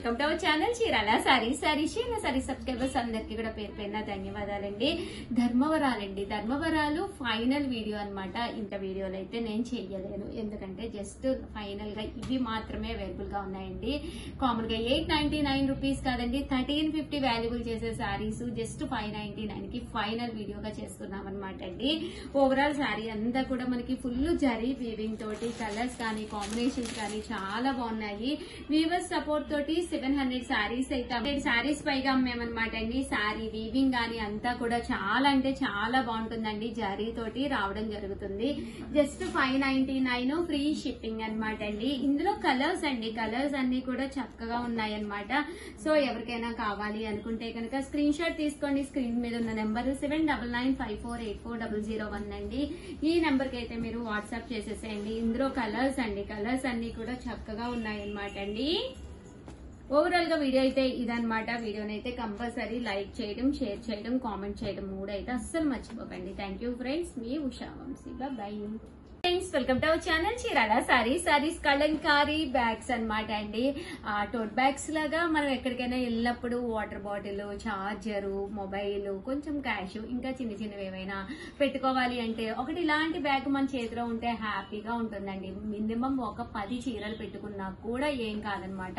Welcome to our channel Chirala saris subscribers అందరికి కూడా పేరు పేరున ధన్యవాదాలండి. ధర్మవరాలు ఫైనల్ వీడియో అన్నమాట. ఇంత వీడియోలు అయితే నేను చేయలేను, ఎందుకంటే జస్ట్ ఫైనల్ గా ఇవి మాత్రమే అవైలబుల్ గా ఉన్నాయండి. కామన్ గా 899 రూపీస్ కాదండి, 1350 వాల్యుబుల్ చేసే సారీస్ జస్ట్ 599 కి ఫైనల్ వీడియోగా చేస్తున్నాం అనమాట అండి. ఓవరాల్ సారీ అంతా కూడా మనకి ఫుల్ జరీ వీవింగ్ తోటి కలర్స్ కానీ కాంబినేషన్స్ కానీ చాలా బాగున్నాయి. వీవర్స్ సపోర్ట్ తోటి 700 సారీస్ అయితే 100 సారీస్ పైగా అమ్మేమన్నమాట అండి. సారీ వీవింగ్ గానీ అంతా కూడా చాలా అంటే చాలా బాగుంటుందండి. జరీ తోటి రావడం జరుగుతుంది. జస్ట్ 599 ఫ్రీ షిప్పింగ్ అనమాట అండి. ఇందులో కలర్స్ అండి, కలర్స్ అన్ని కూడా చక్కగా ఉన్నాయన్నమాట. సో ఎవరికైనా కావాలి అనుకుంటే కనుక స్క్రీన్ షాట్ తీసుకోండి. స్క్రీన్ మీద ఉన్న నెంబర్ 7995484001 అండి. ఈ నెంబర్ కి అయితే మీరు వాట్సాప్ చేసేసేయండి. ఇందులో కలర్స్ అండి, కలర్స్ అన్ని కూడా చక్కగా ఉన్నాయన్నమాట అండి. ఓవరాల్ గా వీడియో అయితే ఇదనమాట. వీడియోనైతే కంపల్సరీ లైక్ చేయడం, షేర్ చేయడం, కామెంట్ చేయడం మూడు అయితే అస్సలు మర్చిపోకండి. థ్యాంక్ యూ ఫ్రెండ్స్, మీ Usha Vamsi. Bye friends, welcome to our channel Chirala sarees Kalamkari bags అనమాట అండి. టోట్ బ్యాగ్స్ లాగా మనం ఎక్కడికైనా వెళ్ళినప్పుడు వాటర్ బాటిల్, చార్జరు, మొబైల్, కొంచెం క్యాష్, ఇంకా చిన్నవి ఏమైనా పెట్టుకోవాలి అంటే ఒకటి ఇలాంటి బ్యాగ్ మన చేతిలో ఉంటే హ్యాపీగా ఉంటుందండి. మినిమం ఒక 10 చీరలు పెట్టుకున్నా కూడా ఏం కాదనమాట,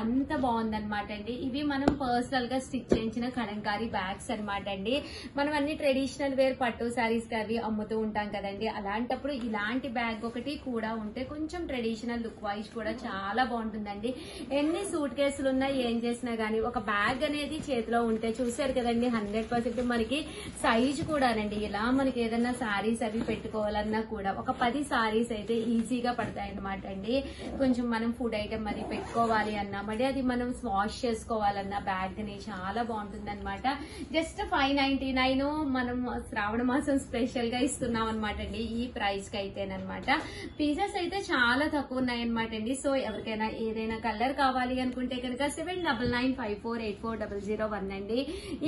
అంత బాగుందనమాట అండి. ఇవి మనం పర్సనల్ గా స్టిచ్ చేయించిన కలంకారీ బ్యాగ్స్ అనమాట అండి. మనం అన్ని ట్రెడిషనల్ వేర్ పట్టు సారీస్ అవి అమ్ముతూ ఉంటాం కదండి. అలాంటప్పుడు ఇలాంటి బ్యాగ్ ఒకటి కూడా ఉంటే కొంచెం ట్రెడిషనల్ లుక్ వైజ్ కూడా చాలా బాగుంటుందండి. ఎన్ని సూట్ కేసులు ఉన్నా ఏం చేసినా గానీ ఒక బ్యాగ్ అనేది చేతిలో ఉంటే చూసారు కదండి, 100% మనకి సైజ్ కూడానండి. ఇలా మనకి ఏదైనా సారీస్ అవి పెట్టుకోవాలన్నా కూడా ఒక 10 సారీస్ అయితే ఈజీగా పడతాయి అనమాట అండి. కొంచెం మనం ఫుడ్ ఐటమ్ అది పెట్టుకోవాలి అన్నా, మరి అది మనం వాష్ చేసుకోవాలన్నా బ్యాగ్ ని చాలా బాగుంటుంది అనమాట. జస్ట్ 599 మనం శ్రావణ మాసం స్పెషల్ గా ఇస్తున్నాం అనమాట అండి. ఈ ప్రైస్ కి అయితేనమాట పీసెస్ అయితే చాలా తక్కువ ఉన్నాయన్నమాట అండి. సో ఎవరికైనా ఏదైనా కలర్ కావాలి అనుకుంటే కనుక 7995484001 అండి.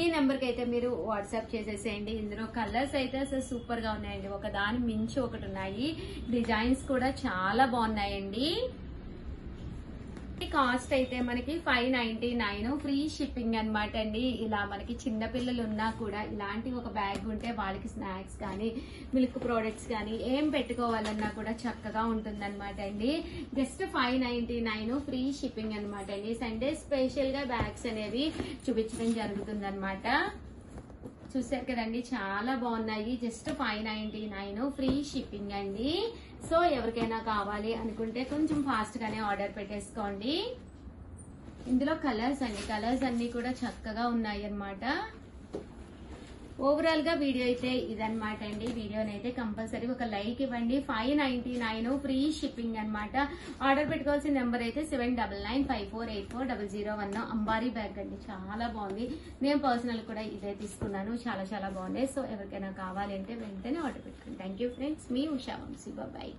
ఈ నెంబర్ కి అయితే మీరు వాట్సాప్ చేసేసేయండి. ఇందులో కలర్స్ అయితే అసలు సూపర్ గా ఉన్నాయండి. ఒక దాని మించి ఒకటి ఉన్నాయి. డిజైన్స్ కూడా చాలా బాగున్నాయండి. కాస్ట్ అయితే మనకి 599 ఫ్రీ షిప్పింగ్ అనమాట అండి. ఇలా మనకి చిన్న పిల్లలు ఉన్నా కూడా ఇలాంటి ఒక బ్యాగ్ ఉంటే వాళ్ళకి స్నాక్స్ కానీ మిల్క్ ప్రోడక్ట్స్ కానీ ఏం పెట్టుకోవాలన్నా కూడా చక్కగా ఉంటుందన్నమాట అండి. జస్ట్ 599 ఫ్రీ షిప్పింగ్ అనమాట అండి. సండే స్పెషల్ గా బ్యాగ్స్ అనేవి చూపించడం జరుగుతుందన్నమాట. చూసారు కదండి, చాలా బాగున్నాయి. జస్ట్ 599 ఫ్రీ షిప్పింగ్ అండి. సో ఎవరికైనా కావాలి అనుకుంటే కొంచెం ఫాస్ట్ గానే ఆర్డర్ పెట్టేసుకోండి. ఇందులో కలర్స్ అండి, కలర్స్ అన్ని కూడా చక్కగా ఉన్నాయి అన్నమాట. ఓవరాల్ గా వీడియో అయితే ఇదనమాట అండి. వీడియోనైతే కంపల్సరీ ఒక లైక్ ఇవ్వండి. 599 ఫ్రీ షిప్పింగ్ అనమాట. ఆర్డర్ పెట్టుకోవాల్సిన నెంబర్ అయితే 7995484001. అంబారీ బ్యాగ్ అండి, చాలా బాగుంది. నేను పర్సనల్ కూడా ఇదే తీసుకున్నాను, చాలా చాలా బాగుంది. సో ఎవరికైనా కావాలి అంటే వెంటనే ఆర్డర్ పెట్టుకోండి. థ్యాంక్ యూ ఫ్రెండ్స్, మీ Usha Vamsi. Bye.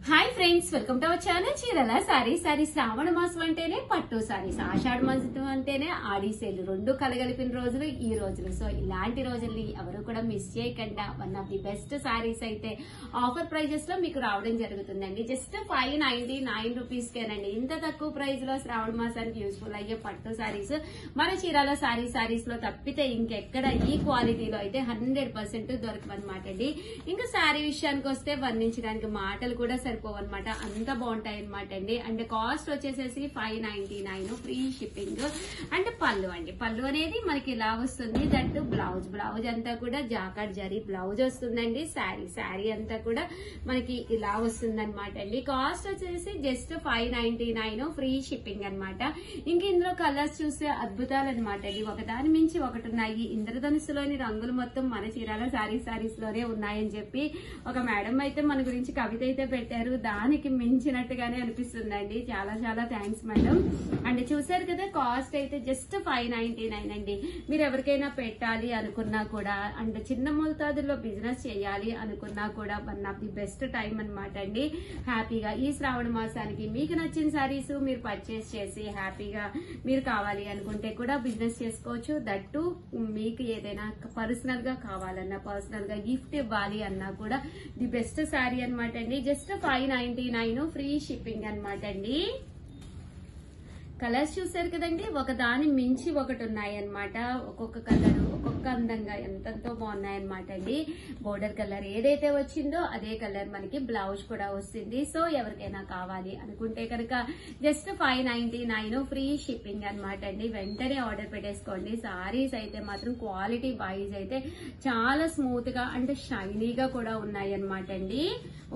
Hi friends, welcome to our channel Chirala sarees. శ్రావణ మాసం అంటేనే పట్టు సారీస్, ఆషాఢ మాసం అంటేనే ఆడి సేల్, రెండు కలగలిపిన రోజులు ఈ రోజులు. సో ఇలాంటి రోజుల్ని ఎవరు కూడా మిస్ చేయకుండా one of the best sarees అయితే ఆఫర్ ప్రైజెస్ లో మీకు రావడం జరుగుతుందండి. జస్ట్ 599 రూపీస్ కేనండి. ఇంత తక్కువ ప్రైస్ లో శ్రావణ మాసానికి యూస్ఫుల్ అయ్యే పట్టు సారీస్ మన చీరాల సారీస్ లో తప్పితే ఇంకెక్కడ ఈ క్వాలిటీలో అయితే 100% దొరకవన్నమాట అండి. ఇంకా సారీ విషయానికి వస్తే వర్ణించడానికి మాటలు కూడా సరిపోవన్నమాట, అంత బాగుంటాయి అనమాట అండి. అండ్ కాస్ట్ వచ్చేసేసి 599 ఫ్రీ షిప్పింగ్. అండ్ పళ్ళు అండి, పళ్ళు అనేది మనకి ఇలా వస్తుంది. దట్ బ్లౌజ్ అంతా కూడా జాకార్డ్ జరీ బ్లౌజ్ వస్తుందండి. శారీ అంతా కూడా మనకి ఇలా వస్తుంది అనమాట అండి. కాస్ట్ వచ్చేసి జస్ట్ 599 ఫ్రీ షిప్పింగ్ అనమాట. ఇంక ఇందులో కలర్స్ చూస్తే అద్భుతాలు అనమాట అండి. ఒకదాని మించి ఒకటి ఉన్నాయి. ఇంద్రధనుస్సులోని రంగులు మొత్తం మన చీరాల సారీస్ లోనే ఉన్నాయని చెప్పి ఒక మేడం అయితే మన గురించి కవిత అయితే పెట్టారు. దానికి మించినట్టుగానే అనిపిస్తుందండి. చాలా చాలా థ్యాంక్స్ మేడం. అండ్ చూసారు కదా, కాస్ట్ అయితే జస్ట్ 599 అండి. మీరు ఎవరికైనా పెట్టాలి అనుకున్నా కూడా, అండ్ చిన్న మోతాదుల్లో బిజినెస్ చేయాలి అనుకున్నా కూడా one of the best time అనమాట అండి. హ్యాపీగా ఈ శ్రావణ మాసానికి మీకు నచ్చిన సారీస్ మీరు పర్చేస్ చేసి హ్యాపీగా మీరు కావాలి అనుకుంటే కూడా బిజినెస్ చేసుకోవచ్చు. దట్టు మీకు ఏదైనా పర్సనల్ గా కావాలన్నా, పర్సనల్ గా గిఫ్ట్ ఇవ్వాలి అన్నా కూడా ది బెస్ట్ సారీ అనమాట అండి. జస్ట్ 599 ఫ్రీ షిప్పింగ్ అనమాట అండి. కలర్స్ చూసారు కదండి, ఒక దాని మించి ఒకటి ఉన్నాయి అనమాట. ఒక్కొక్క కలర్ ఒక్కొక్క అందంగా ఎంతెంతో బాగున్నాయన్నమాట అండి. బోర్డర్ కలర్ ఏదైతే వచ్చిందో అదే కలర్ మనకి బ్లౌజ్ కూడా వస్తుంది. సో ఎవరికైనా కావాలి అనుకుంటే కనుక జస్ట్ 599 ఫ్రీ షిప్పింగ్ అనమాట అండి. వెంటనే ఆర్డర్ పెట్టేసుకోండి. సారీస్ అయితే మాత్రం క్వాలిటీ వైజ్ అయితే చాలా స్మూత్ గా అంటే షైనీగా కూడా ఉన్నాయి అనమాట అండి.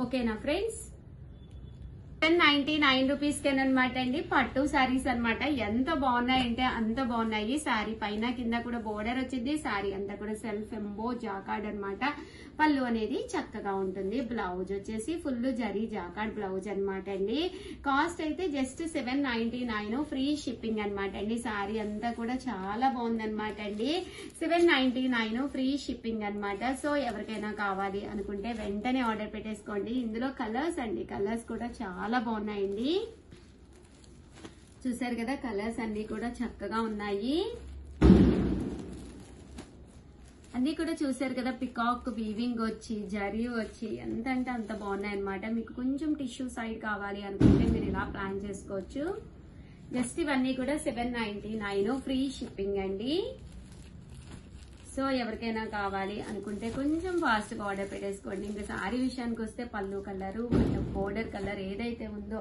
ఓకేనా ఫ్రెండ్స్, 1099 రూపీస్ కెనమాట అండి. పట్టు సారీస్ అనమాట. ఎంత బాగున్నాయంటే అంత బాగున్నాయి. సారీ పైన కింద కూడా బోర్డర్ వచ్చింది. సారీ అంతా కూడా సెల్ఫ్ ఎంబో జాకార్డ్ అనమాట. పళ్ళు అనేది చక్కగా ఉంటుంది. బ్లౌజ్ వచ్చేసి ఫుల్ జరీ జాకార్డ్ బ్లౌజ్ అనమాట అండి. కాస్ట్ అయితే జస్ట్ 799 ఫ్రీ షిప్పింగ్ అనమాట అండి. సారీ అంతా కూడా చాలా బాగుందనమాట అండి. 799 ఫ్రీ షిప్పింగ్ అనమాట. సో ఎవరికైనా కావాలి అనుకుంటే వెంటనే ఆర్డర్ పెట్టేసుకోండి. ఇందులో కలర్స్ అండి, కలర్స్ కూడా చాలా బాగున్నాయండి. చూసారు కదా, కలర్స్ అన్ని కూడా చక్కగా ఉన్నాయి. అన్ని కూడా చూసారు కదా, పికాక్ వీవింగ్ వచ్చి జరీ వచ్చి ఎంత అంటే అంత బాగున్నాయి అనమాట. మీకు కొంచెం టిష్యూ సైడ్ కావాలి అనుకుంటే మీరు ఇలా ప్లాన్ చేసుకోవచ్చు. జస్ట్ ఇవన్నీ కూడా 799 ఫ్రీ షిప్పింగ్ అండి. సో ఎవరికైనా కావాలి అనుకుంటే కొంచెం ఫాస్ట్ గా ఆర్డర్ పెట్టేసుకోండి. ఇంకా సారీ విషయానికి వస్తే పళ్ళు కలరు బోర్డర్ కలర్ ఏదైతే ఉందో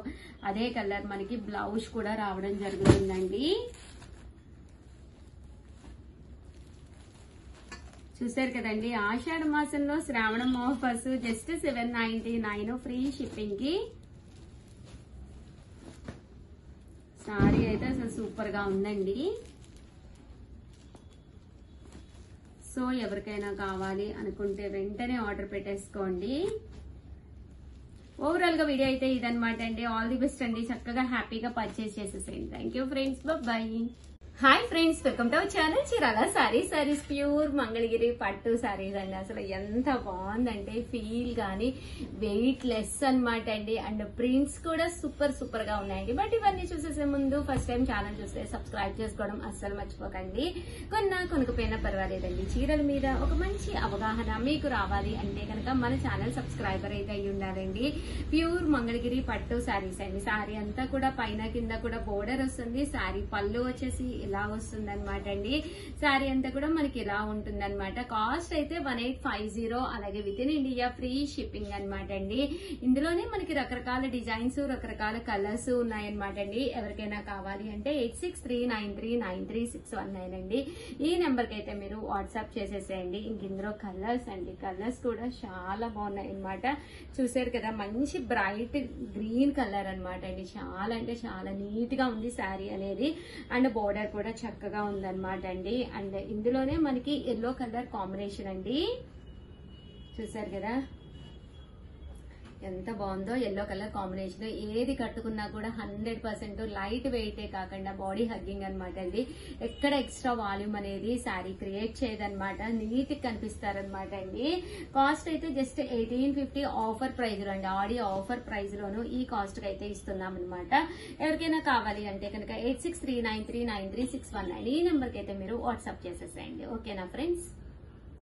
అదే కలర్ మనకి బ్లౌజ్ కూడా రావడం జరుగుతుందండి. చూసారు కదండి, ఆషాఢ మాసంలో శ్రావణం ఆఫర్స్ జస్ట్ 799 ఫ్రీ షిప్పింగ్ కి. సారీ అయితే అసలు సూపర్ గా ఉందండి. సో ఎవరికైనా కావాలి అనుకుంటే వెంటనే ఆర్డర్ పెట్టేసుకోండి. ఓవరాల్ గా వీడియో అయితే ఇదనమాట అండి. ఆల్ ది బెస్ట్ అండి. చక్కగా హ్యాపీగా పర్చేస్ చేసేసేయండి. Thank you friends, bye. Hi friends, welcome to our channel Chirala sarees pure Mangalagiri పట్టు సారీస్ అండి. అసలు ఎంత బాగుందంటే ఫీల్ గానీ వెయిట్ లెస్ అనమాట అండి. అండ్ ప్రింట్స్ కూడా సూపర్ గా ఉన్నాయండి. బట్ ఇవన్నీ చూసేసే ముందు ఫస్ట్ టైం ఛానల్ చూస్తే సబ్స్క్రైబ్ చేసుకోవడం అస్సలు మర్చిపోకండి. కొనకపోయినా పర్వాలేదండి. చీరల మీద ఒక మంచి అవగాహన మీకు రావాలి అంటే కనుక మన ఛానల్ సబ్స్క్రైబర్ అయితే అయ్యి ఉండాలండి. ప్యూర్ మంగళగిరి పట్టు సారీస్ అండి. సారీ అంతా కూడా పైన కింద కూడా బోర్డర్ వస్తుంది. సారీ పళ్ళు వచ్చేసి ఇలా వస్తుంది అనమాట అండి. సారీ అంతా కూడా మనకి ఇలా ఉంటుంది అనమాట. కాస్ట్ అయితే 1850, అలాగే with in India free shipping అనమాట అండి. ఇందులోనే మనకి రకరకాల డిజైన్స్ రకరకాల కలర్స్ ఉన్నాయన్నమాట అండి. ఎవరికైనా కావాలి అంటే 8639393619 అండి. ఈ నెంబర్ కి అయితే మీరు వాట్సాప్ చేసేసేయండి. ఇంక ఇందులో కలర్స్ అండి, కలర్స్ కూడా చాలా బాగున్నాయి అనమాట. చూసారు కదా, మంచి బ్రైట్ గ్రీన్ కలర్ అనమాట అండి. చాలా అంటే చాలా నీట్ గా ఉంది శారీ అనేది. అండ్ బోర్డర్ కూడా చక్కగా ఉందన్నమాట అండి. అండ్ ఇందులోనే మనకి ఎల్లో కలర్ కాంబినేషన్ అండి. చూసారు కదా ఎంత బాగుందో ఎల్లో కలర్ కాంబినేషన్. ఏది కట్టుకున్నా కూడా 100% లైట్ వెయిటే కాకుండా బాడీ హగ్గింగ్ అనమాట అండి. ఎక్కడ ఎక్స్ట్రా వాల్యూమ్ అనేది శారీ క్రియేట్ చేయదనమాట. నీట్ కనిపిస్తారనమాట అండి. కాస్ట్ అయితే జస్ట్ 1850 ఆఫర్ ప్రైజ్ లో అండి. ఆడి ఆఫర్ ప్రైజ్ లోను ఈ కాస్ట్ కి అయితే ఇస్తున్నాం అనమాట. ఎవరికైనా కావాలి అంటే కనుక 8639393619 ఈ నెంబర్ కి అయితే మీరు వాట్సాప్ చేసేసేయండి. ఓకేనా ఫ్రెండ్స్.